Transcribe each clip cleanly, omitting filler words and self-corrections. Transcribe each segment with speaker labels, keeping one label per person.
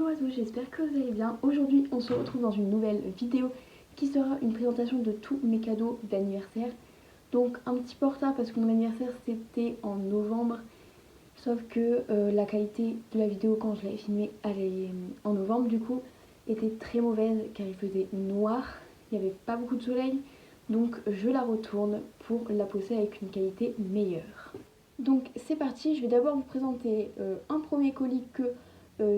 Speaker 1: à tous, j'espère que vous allez bien. Aujourd'hui on se retrouve dans une nouvelle vidéo qui sera une présentation de tous mes cadeaux d'anniversaire. Donc un petit peu en retard parce que mon anniversaire c'était en novembre. Sauf que la qualité de la vidéo quand je l'avais filmée en novembre du coup était très mauvaise car il faisait noir, il n'y avait pas beaucoup de soleil. Donc je la retourne pour la poster avec une qualité meilleure. Donc c'est parti, je vais d'abord vous présenter un premier colis que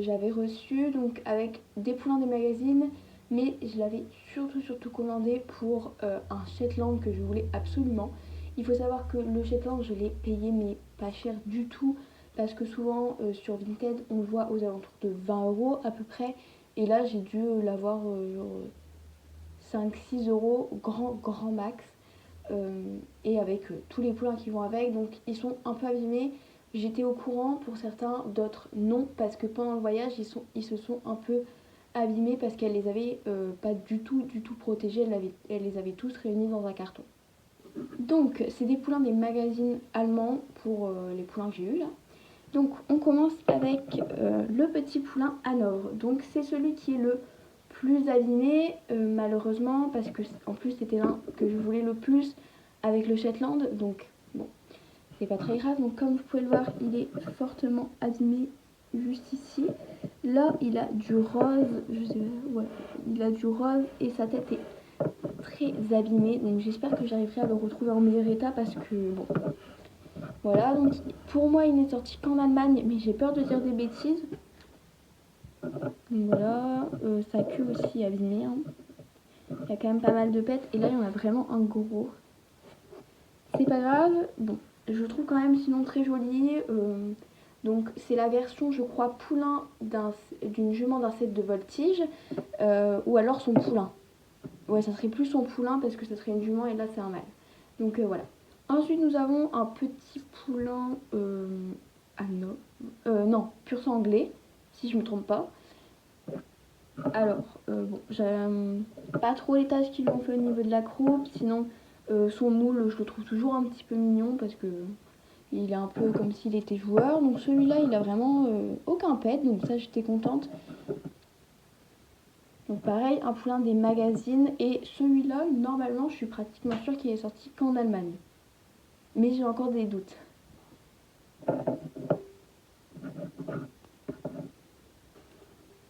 Speaker 1: j'avais reçu, donc avec des poulains des magazines, mais je l'avais surtout commandé pour un Shetland que je voulais absolument. Il faut savoir que le Shetland je l'ai payé mais pas cher du tout, parce que souvent sur Vinted on le voit aux alentours de 20 € à peu près, et là j'ai dû l'avoir 5-6 € grand max. Et avec tous les poulains qui vont avec, donc ils sont un peu abîmés. J'étais au courant pour certains, d'autres non, parce que pendant le voyage ils se sont un peu abîmés parce qu'elle les avait pas du tout protégés, elle les avait tous réunis dans un carton. Donc c'est des poulains des magazines allemands pour les poulains que j'ai eu là. Donc on commence avec le petit poulain Hanovre. Donc c'est celui qui est le plus abîmé malheureusement, parce que en plus c'était l'un que je voulais le plus avec le Shetland, donc bon c'est pas très grave. Donc comme vous pouvez le voir il est fortement abîmé juste ici. Là il a du rose, je sais pas, ouais, il a du rose et sa tête est très abîmée, donc j'espère que j'arriverai à le retrouver en meilleur état parce que bon voilà. Donc pour moi il n'est sorti qu'en Allemagne, mais j'ai peur de dire des bêtises. Donc voilà, sa queue aussi abîmée, hein. Il y a quand même pas mal de pets et là il y en a vraiment un gros. C'est pas grave, bon, je le trouve quand même sinon très joli. Donc c'est la version je crois poulain d'une jument d'un set de voltige, ou alors son poulain. Ouais, ça serait plus son poulain parce que ça serait une jument et là c'est un mâle. Donc voilà. Ensuite nous avons un petit poulain non, pur sang anglais, si je me trompe pas. Alors, bon, j'aime pas trop les tâches qu'ils lui ont fait au niveau de la croupe, sinon son moule je le trouve toujours un petit peu mignon parce que il est un peu comme s'il était joueur. Donc celui-là il a vraiment aucun pet, donc ça j'étais contente. Donc pareil, un poulain des magazines, et celui-là normalement je suis pratiquement sûre qu'il est sorti qu'en Allemagne. Mais j'ai encore des doutes.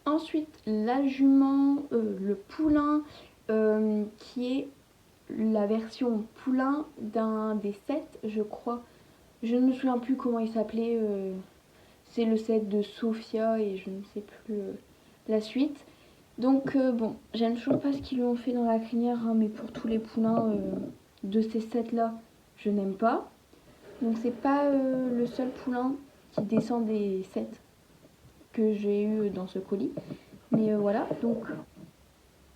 Speaker 1: Ensuite, la jument, le poulain, qui est la version poulain d'un des sets, je crois. Je ne me souviens plus comment il s'appelait. C'est le set de Sophia et je ne sais plus la suite. Donc bon, j'aime toujours pas ce qu'ils lui ont fait dans la crinière, hein, mais pour tous les poulains de ces sets là, je n'aime pas. Donc c'est pas le seul poulain qui descend des sets que j'ai eu dans ce colis. Mais voilà, donc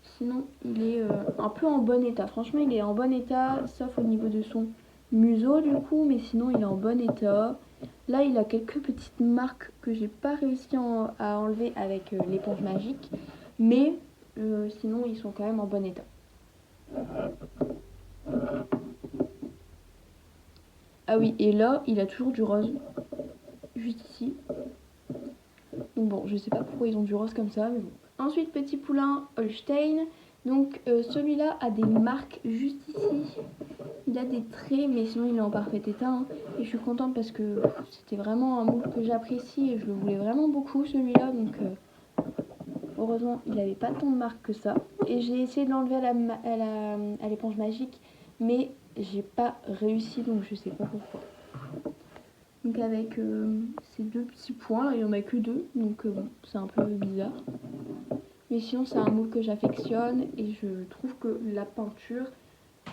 Speaker 1: sinon il est un peu en bon état. Franchement il est en bon état, sauf au niveau de son museau du coup, mais sinon il est en bon état. Là il a quelques petites marques que j'ai pas réussi à enlever avec l'éponge magique, mais sinon ils sont quand même en bon état. Ah oui, et là il a toujours du rose, juste ici. Donc bon, je sais pas pourquoi ils ont du rose comme ça, mais bon. Ensuite, petit poulain Holstein. Donc celui-là a des marques juste ici. Il a des traits, mais sinon il est en parfait état, hein. Et je suis contente parce que c'était vraiment un moule que j'apprécie et je le voulais vraiment beaucoup celui-là. Donc heureusement il n'avait pas tant de marques que ça. Et j'ai essayé de l'enlever à l'éponge magique, mais j'ai pas réussi, donc je sais pas pourquoi. Donc avec ces deux petits points, il n'y en a que deux, donc bon, c'est un peu bizarre. Mais sinon c'est un moule que j'affectionne et je trouve que la peinture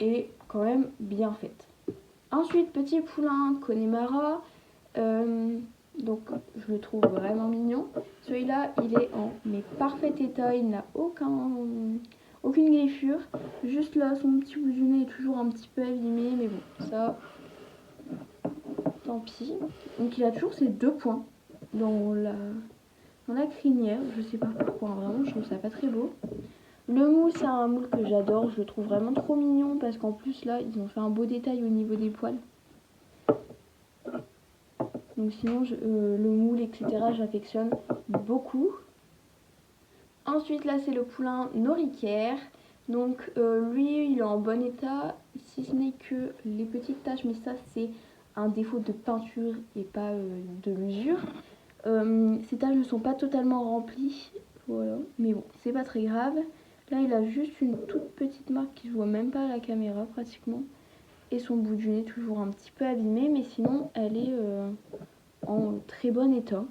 Speaker 1: est quand même bien faite. Ensuite, petit poulain Connemara, donc je le trouve vraiment mignon. Celui-là il est en parfait état, il n'a aucune griffure. Juste là son petit bout du nez est toujours un petit peu abîmé, mais bon ça tant pis. Donc il a toujours ses deux points dans la crinière, je sais pas pourquoi, vraiment je trouve ça pas très beau. Le moule c'est un moule que j'adore, je le trouve vraiment trop mignon parce qu'en plus là ils ont fait un beau détail au niveau des poils. Donc sinon le moule etc j'affectionne beaucoup. Ensuite là c'est le poulain Noriker. Donc lui il est en bon état, si ce n'est que les petites taches, mais ça c'est un défaut de peinture et pas de l'usure. Ces taches ne sont pas totalement remplies, voilà, mais bon c'est pas très grave. Là il a juste une toute petite marque qui se voit même pas à la caméra pratiquement. Et son bout du nez toujours un petit peu abîmé, mais sinon elle est en très bon état.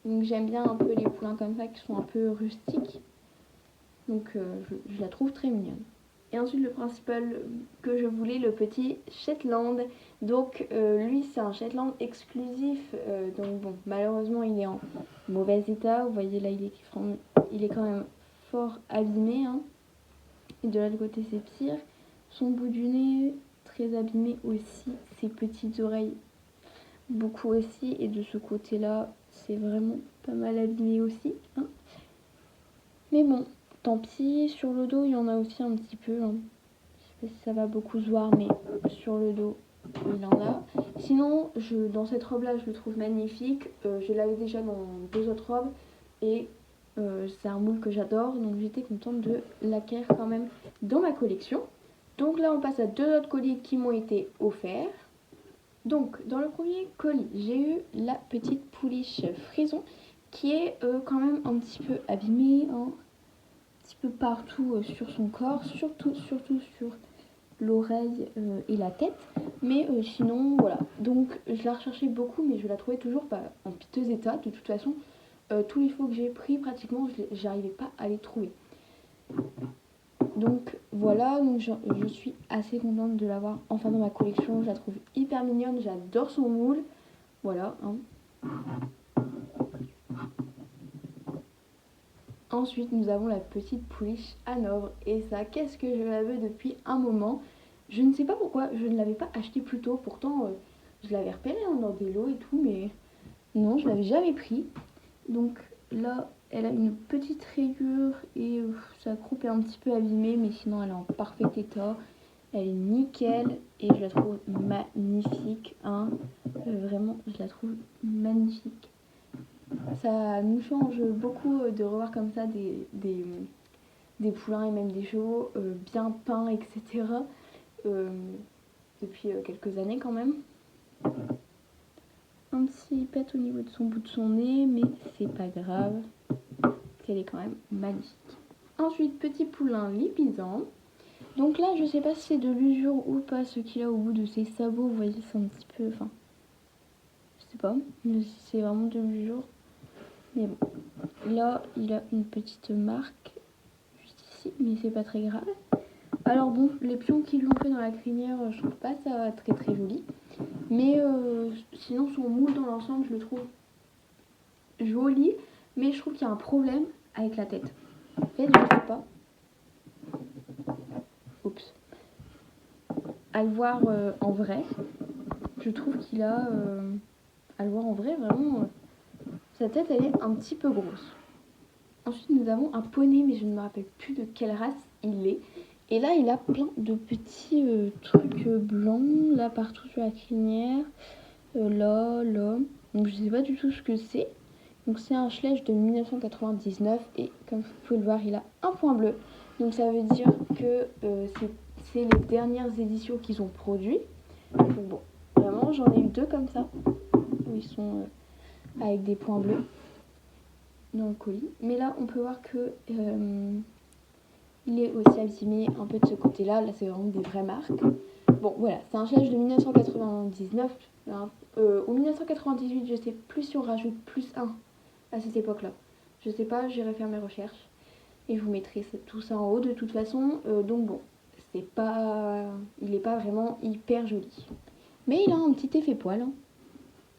Speaker 1: Donc j'aime bien un peu les poulains comme ça qui sont un peu rustiques. Donc je la trouve très mignonne. Et ensuite le principal que je voulais, le petit Shetland. Donc lui c'est un Shetland exclusif. Donc bon malheureusement il est en mauvais état. Vous voyez là il est quand même fort abîmé. Hein. Et de l'autre côté c'est pire. Son bout du nez très abîmé aussi. Ses petites oreilles beaucoup aussi. Et de ce côté là c'est vraiment pas mal abîmé aussi. Hein. Mais bon, tant pis. Sur le dos il y en a aussi un petit peu. Hein. Je sais pas si ça va beaucoup se voir, mais sur le dos il en a. Sinon dans cette robe là je le trouve magnifique. Je l'avais déjà dans 2 autres robes. Et c'est un moule que j'adore. Donc j'étais contente de l'acquérir quand même dans ma collection. Donc là on passe à 2 autres colis qui m'ont été offerts. Donc dans le premier colis j'ai eu la petite pouliche frison qui est quand même un petit peu abîmée, hein, un petit peu partout sur son corps, surtout sur l'oreille et la tête. Mais sinon voilà, donc je la recherchais beaucoup mais je la trouvais toujours en piteux état. De toute façon tous les faux que j'ai pris pratiquement j'arrivais pas à les trouver. Donc voilà, donc je suis assez contente de l'avoir enfin dans ma collection. Je la trouve hyper mignonne, j'adore son moule. Voilà. Hein. Ensuite nous avons la petite pouliche Hanovre. Et ça, qu'est-ce que je la veux depuis un moment. Je ne sais pas pourquoi je ne l'avais pas acheté plus tôt. Pourtant je l'avais repérée hein, dans des lots et tout. Mais non, je l'avais jamais pris. Donc là elle a une petite rayure et sa croupe est un petit peu abîmée, mais sinon elle est en parfait état. Elle est nickel et je la trouve magnifique. Hein. Vraiment, je la trouve magnifique. Ça nous change beaucoup de revoir comme ça des poulains et même des chevaux bien peints, etc. Depuis quelques années quand même. Un petit pet au niveau de son bout de son nez, mais c'est pas grave. Elle est quand même magnifique. Ensuite, petit poulain lipisant. Donc là, je sais pas si c'est de l'usure ou pas, ce qu'il a au bout de ses sabots. Vous voyez, c'est un petit peu... Enfin, je sais pas si c'est vraiment de l'usure. Mais bon. Là, il a une petite marque juste ici, mais c'est pas très grave. Alors bon, les pions qu'ils lui ont fait dans la crinière, je trouve pas ça très très joli. Mais sinon, son moule dans l'ensemble, je le trouve joli. Mais je trouve qu'il y a un problème avec la tête. En fait, je sais pas. Oups. À le voir en vrai, je trouve qu'il a... à le voir en vrai, vraiment... sa tête, elle est un petit peu grosse. Ensuite, nous avons un poney, mais je ne me rappelle plus de quelle race il est. Et là, il a plein de petits trucs blancs, là, partout sur la crinière. Là. Donc, je ne sais pas du tout ce que c'est. Donc, c'est un Schlage de 1999. Et comme vous pouvez le voir, il a un point bleu. Donc, ça veut dire que c'est les dernières éditions qu'ils ont produit. Donc, bon, vraiment, j'en ai eu 2 comme ça. Où ils sont avec des points bleus dans le colis. Mais là, on peut voir que il est aussi abîmé un peu de ce côté-là. Là, c'est vraiment des vraies marques. Bon, voilà, c'est un Schlage de 1999. Hein. Ou 1998, je sais plus si on rajoute +1 à cette époque-là. Je sais pas, j'irai faire mes recherches. Et je vous mettrai tout ça en haut de toute façon. Donc bon, il est pas vraiment hyper joli. Mais il a un petit effet poil. Hein.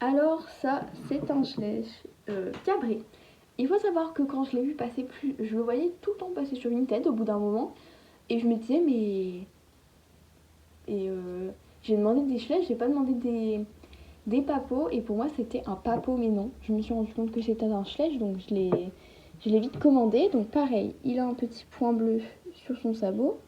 Speaker 1: Alors ça, c'est un Schlage cabré. Il faut savoir que quand je l'ai vu passer je le voyais tout le temps passer sur Vinted au bout d'un moment. Et je me disais, mais... Et j'ai demandé des Schlage, j'ai pas demandé des papeaux. Et pour moi, c'était un papot, mais non. Je me suis rendu compte que c'était un Schlage, donc je l'ai vite commandé. Donc pareil, il a un petit point bleu sur son sabot.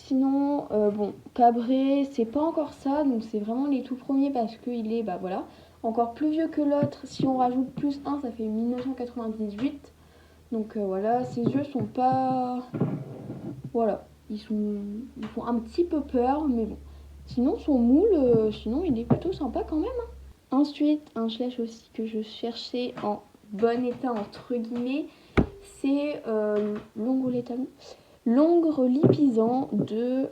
Speaker 1: Sinon, bon, Cabré, c'est pas encore ça, donc c'est vraiment les tout premiers parce qu'il est, bah voilà, encore plus vieux que l'autre. Si on rajoute plus 1, ça fait 1998. Donc voilà, ses yeux sont pas... Voilà, ils font un petit peu peur, mais bon. Sinon, son moule, sinon, il est plutôt sympa quand même, hein. Ensuite, un Schleich aussi que je cherchais en bon état, entre guillemets, c'est l'ongre lipisant de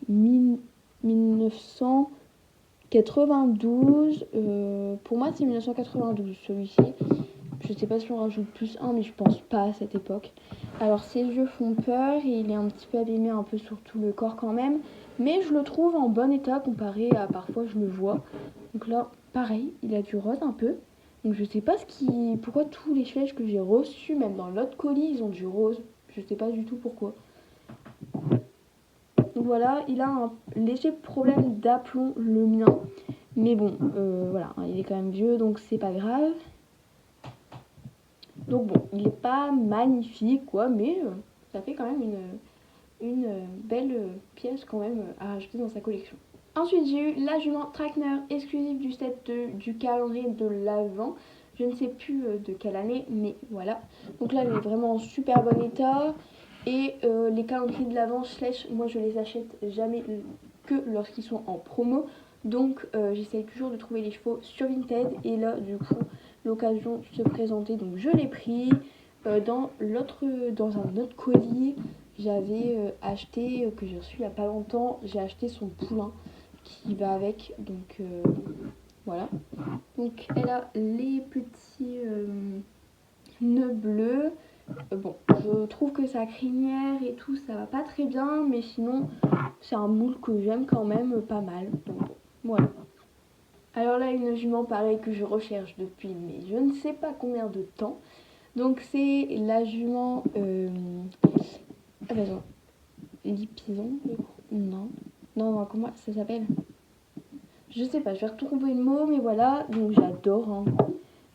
Speaker 1: 1992. Pour moi, c'est 1992 celui-ci. Je sais pas si on rajoute plus 1, mais je pense pas à cette époque. Alors ses yeux font peur et il est un petit peu abîmé un peu sur tout le corps quand même. Mais je le trouve en bon état comparé à parfois je le vois. Donc là, pareil, il a du rose un peu. Donc je sais pas pourquoi tous les Schleich que j'ai reçus, même dans l'autre colis, ils ont du rose. Je sais pas du tout pourquoi. Donc voilà, il a un léger problème d'aplomb, le mien. Mais bon, voilà, il est quand même vieux, donc c'est pas grave. Donc bon, il n'est pas magnifique, quoi, mais ça fait quand même une belle pièce quand même à rajouter dans sa collection. Ensuite, j'ai eu la jument Trakehner exclusive du set du calendrier de l'Avent. Je ne sais plus de quelle année, mais voilà. Donc là, elle est vraiment en super bon état. Et les calendriers de l'Avent Schleich, moi je les achète jamais que lorsqu'ils sont en promo. Donc j'essaye toujours de trouver les chevaux sur Vinted. Et là, du coup, l'occasion se présentait, donc je l'ai pris. Dans un autre colis, j'avais acheté, que j'ai reçu il n'y a pas longtemps, j'ai acheté son poulain qui va avec, donc voilà. Donc elle a les petits nœuds bleus. Bon, je trouve que sa crinière et tout, ça va pas très bien, mais sinon, c'est un moule que j'aime quand même pas mal. Donc bon, voilà. Alors là, une jument pareille que je recherche depuis, mais je ne sais pas combien de temps. Donc c'est la jument... Ah bah non, Lipison, non. Non, comment ça s'appelle? Je sais pas, je vais retrouver le mot, mais voilà. Donc j'adore, hein.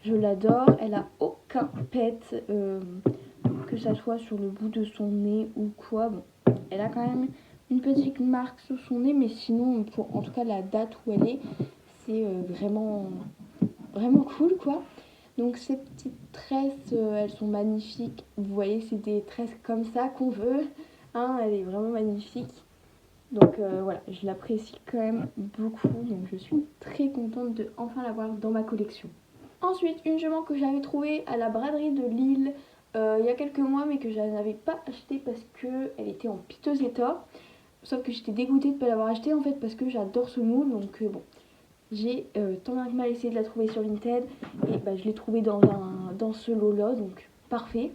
Speaker 1: Je l'adore. Elle a aucun pet, que ça soit sur le bout de son nez ou quoi. Bon, elle a quand même une petite marque sur son nez, mais sinon, pour en tout cas la date où elle est, c'est vraiment, vraiment cool, quoi. Donc ces petites tresses, elles sont magnifiques. Vous voyez, c'est des tresses comme ça qu'on veut. Hein, elle est vraiment magnifique. Donc voilà, je l'apprécie quand même beaucoup. Donc je suis très contente de enfin l'avoir dans ma collection. Ensuite, une jument que j'avais trouvée à la braderie de Lille il y a quelques mois, mais que je n'avais pas achetée parce qu'elle était en piteux état. Sauf que j'étais dégoûtée de ne pas l'avoir achetée en fait parce que j'adore ce moule. Donc bon, j'ai tant bien que mal essayé de la trouver sur Vinted et bah, je l'ai trouvée dans ce lot là, donc parfait.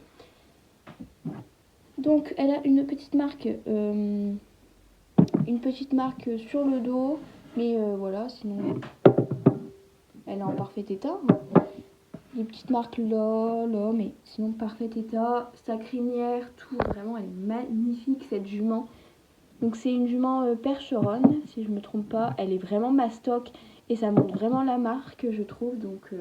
Speaker 1: Donc elle a une petite marque sur le dos, mais voilà, sinon elle est en parfait état. Les petites marques là, mais sinon parfait état. Sa crinière, tout, vraiment elle est magnifique cette jument. Donc c'est une jument percheronne, si je me trompe pas. Elle est vraiment mastoc et ça montre vraiment la marque, je trouve. Donc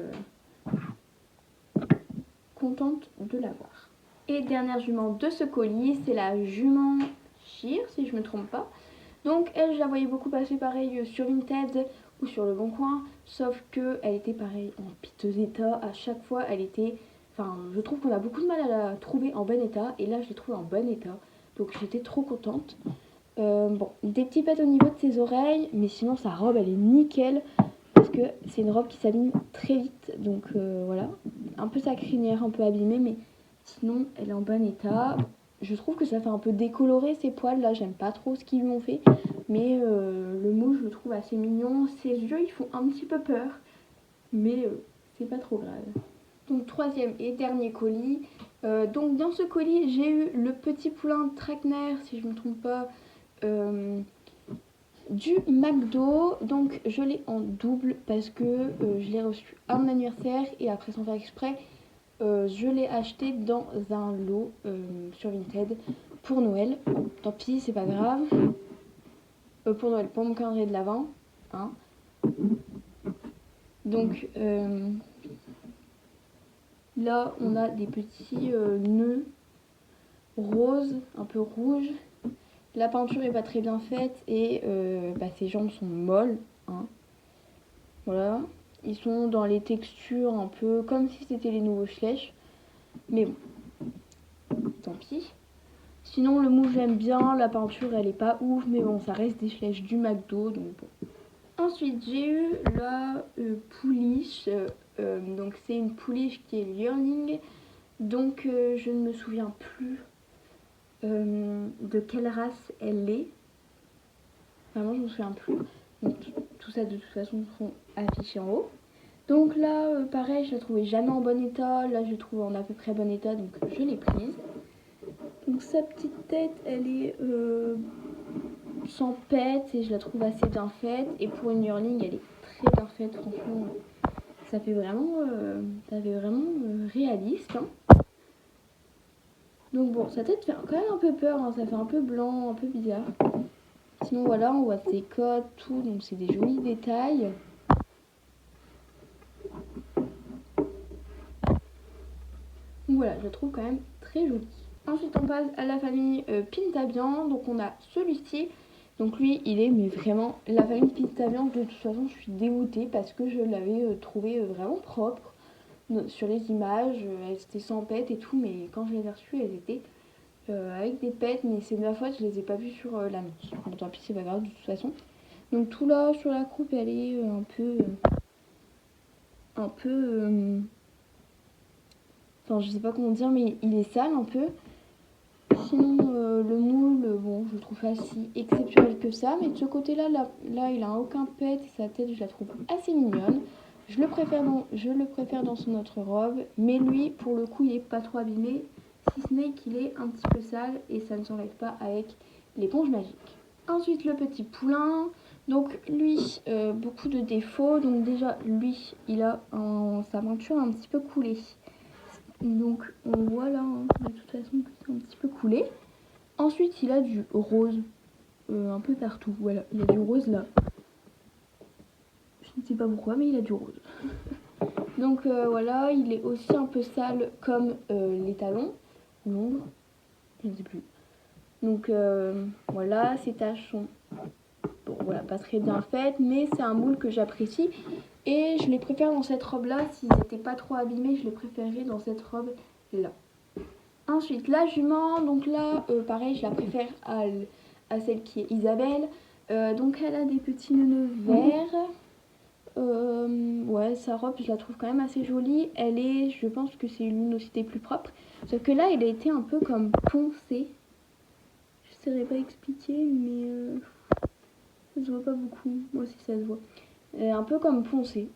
Speaker 1: contente de l'avoir. Et dernière jument de ce colis, c'est la jument Chir, si je me trompe pas. Donc elle, je la voyais beaucoup passer pareil sur Vinted ou sur Le Bon Coin, sauf que elle était pareil en piteux état. À chaque fois, elle était... Enfin, je trouve qu'on a beaucoup de mal à la trouver en bon état, et là, je l'ai trouvée en bon état. Donc j'étais trop contente. Bon, des petits pets au niveau de ses oreilles, mais sinon sa robe, elle est nickel, parce que c'est une robe qui s'abîme très vite. Donc voilà, un peu sa crinière un peu abîmée, mais sinon, elle est en bon état. Je trouve que ça fait un peu décolorer ses poils, là, j'aime pas trop ce qu'ils lui ont fait. Mais le mot, je le trouve assez mignon. Ses yeux, ils font un petit peu peur. Mais c'est pas trop grave. Donc troisième et dernier colis. Donc dans ce colis, j'ai eu le petit poulain Trakehner, si je me trompe pas, du McDo. Donc je l'ai en double parce que je l'ai reçu à mon anniversaire et après sans faire exprès, je l'ai acheté dans un lot sur Vinted pour Noël. Tant pis, c'est pas grave. Pour Noël, pour mon calendrier de l'Avent. Hein. Donc là, on a des petits nœuds roses, un peu rouges. La peinture est pas très bien faite et ses jambes sont molles. Hein. Voilà. Ils sont dans les textures un peu comme si c'était les nouveaux Schleich. Mais bon, tant pis. Sinon, le mou, j'aime bien. La peinture, elle est pas ouf. Mais bon, ça reste des Schleich du McDo. Donc bon. Ensuite, j'ai eu la pouliche. Donc, c'est une pouliche qui est Yearling. Donc, je ne me souviens plus de quelle race elle est. Vraiment, je ne me souviens plus. Donc, tout ça, de toute façon, seront affichés en haut. Donc là, pareil, je la trouvais jamais en bon état. Là, je la trouve en à peu près bon état, donc je l'ai prise. Donc sa petite tête, elle est sans pète et je la trouve assez bien faite. Et pour une yearling, elle est très bien faite, franchement. Ça fait vraiment, réaliste. Hein. Donc bon, sa tête fait quand même un peu peur, hein. Ça fait un peu blanc, un peu bizarre. Sinon voilà, on voit ses côtes, tout, donc c'est des jolis détails. Donc voilà, je la trouve quand même très jolie. Ensuite, on passe à la famille Pintabian. Donc, on a celui-ci. Donc, lui, il est, mais vraiment, la famille Pintabian, de toute façon, je suis dégoûtée parce que je l'avais trouvé vraiment propre sur les images. Elles étaient sans pète et tout, mais quand je les ai reçues, elles étaient avec des pètes. Mais c'est de ma faute, je les ai pas vues sur l'annonce. Bon, tant pis, c'est pas grave, de toute façon. Donc, tout là, sur la croupe, elle est un peu. Enfin, je sais pas comment dire, mais il est sale un peu. Sinon, le moule, bon, je le trouve pas si exceptionnel que ça. Mais de ce côté-là, là, il a aucun pet. Et sa tête, je la trouve assez mignonne. Je le préfère dans son autre robe. Mais lui, pour le coup, il est pas trop abîmé. Si ce n'est qu'il est un petit peu sale. Et ça ne s'enlève pas avec l'éponge magique. Ensuite, le petit poulain. Donc, lui, beaucoup de défauts. Donc, déjà, lui, il a sa peinture un petit peu coulée. Donc on voit là, hein, de toute façon, que c'est un petit peu coulé. Ensuite, il a du rose un peu partout. Voilà, il a du rose là. Je ne sais pas pourquoi, mais il a du rose. Donc voilà, il est aussi un peu sale comme les talons. L'ombre, je ne sais plus. Donc voilà, ces taches sont bon, voilà, pas très bien faites, mais c'est un moule que j'apprécie. Et je les préfère dans cette robe-là. S'ils n'étaient pas trop abîmés, je les préférerais dans cette robe-là. Ensuite, la jument, donc là, pareil, je la préfère à celle qui est Isabelle. Donc elle a des petits nœuds verts. Ouais, sa robe, je la trouve quand même assez jolie. Elle est, je pense que c'est l'une aussi des plus propres. Sauf que là, elle a été un peu comme poncée. Je ne saurais pas expliquer, mais ça se voit pas beaucoup. Moi aussi, ça se voit. Elle est un peu comme poncée.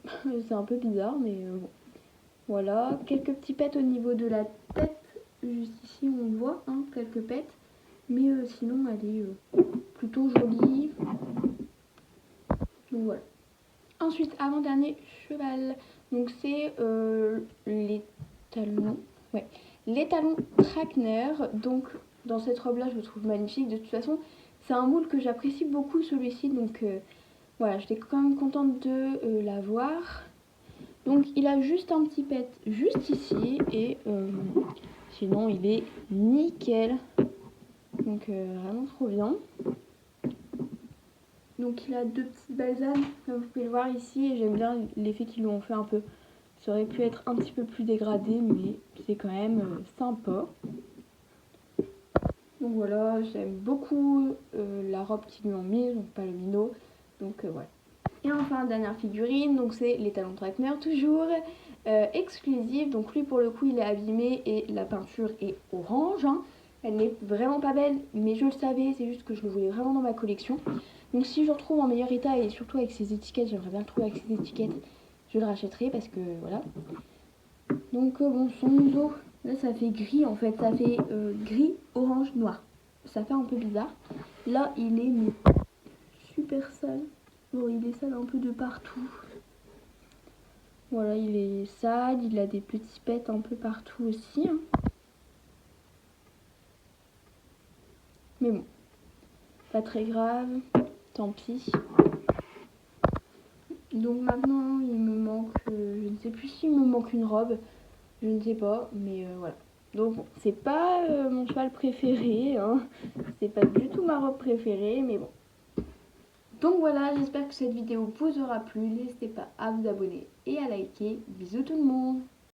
Speaker 1: C'est un peu bizarre, mais bon. Voilà, quelques petits pets au niveau de la tête. Juste ici, on voit hein, quelques pets. Mais sinon, elle est plutôt jolie. Donc voilà. Ensuite, avant-dernier cheval. Donc c'est les talons. Ouais. Les talons Trakehner. Donc dans cette robe-là, je le trouve magnifique. De toute façon, c'est un moule que j'apprécie beaucoup celui-ci. Donc voilà, j'étais quand même contente de l'avoir. Donc il a juste un petit pet juste ici. Et sinon, il est nickel. Donc vraiment trop bien. Donc il a deux petites balsanes, comme vous pouvez le voir ici, et j'aime bien l'effet qu'ils lui ont fait un peu. Ça aurait pu être un petit peu plus dégradé, mais c'est quand même sympa. Donc voilà, j'aime beaucoup la robe qu'ils lui ont mise, donc pas le minot. Donc voilà. Et enfin, dernière figurine, donc c'est les talons Trakehner, toujours exclusif. Donc lui pour le coup il est abîmé et la peinture est orange. Hein. Elle n'est vraiment pas belle, mais je le savais, c'est juste que je le voulais vraiment dans ma collection. Donc si je le retrouve en meilleur état et surtout avec ses étiquettes, j'aimerais bien le trouver avec ses étiquettes, je le rachèterai parce que voilà. Donc bon, son museau, là ça fait gris en fait, ça fait gris, orange, noir. Ça fait un peu bizarre. Là il est mais, super sale. Bon, il est sale un peu de partout. Voilà, il est sale, il a des petits pets un peu partout aussi. Hein. Mais bon, pas très grave, tant pis. Donc maintenant, il me manque, je ne sais plus s'il me manque une robe, je ne sais pas, mais voilà. Donc bon, c'est pas mon cheval préféré, hein. C'est pas du tout ma robe préférée, mais bon. Donc voilà, j'espère que cette vidéo vous aura plu. N'hésitez pas à vous abonner et à liker. Bisous tout le monde!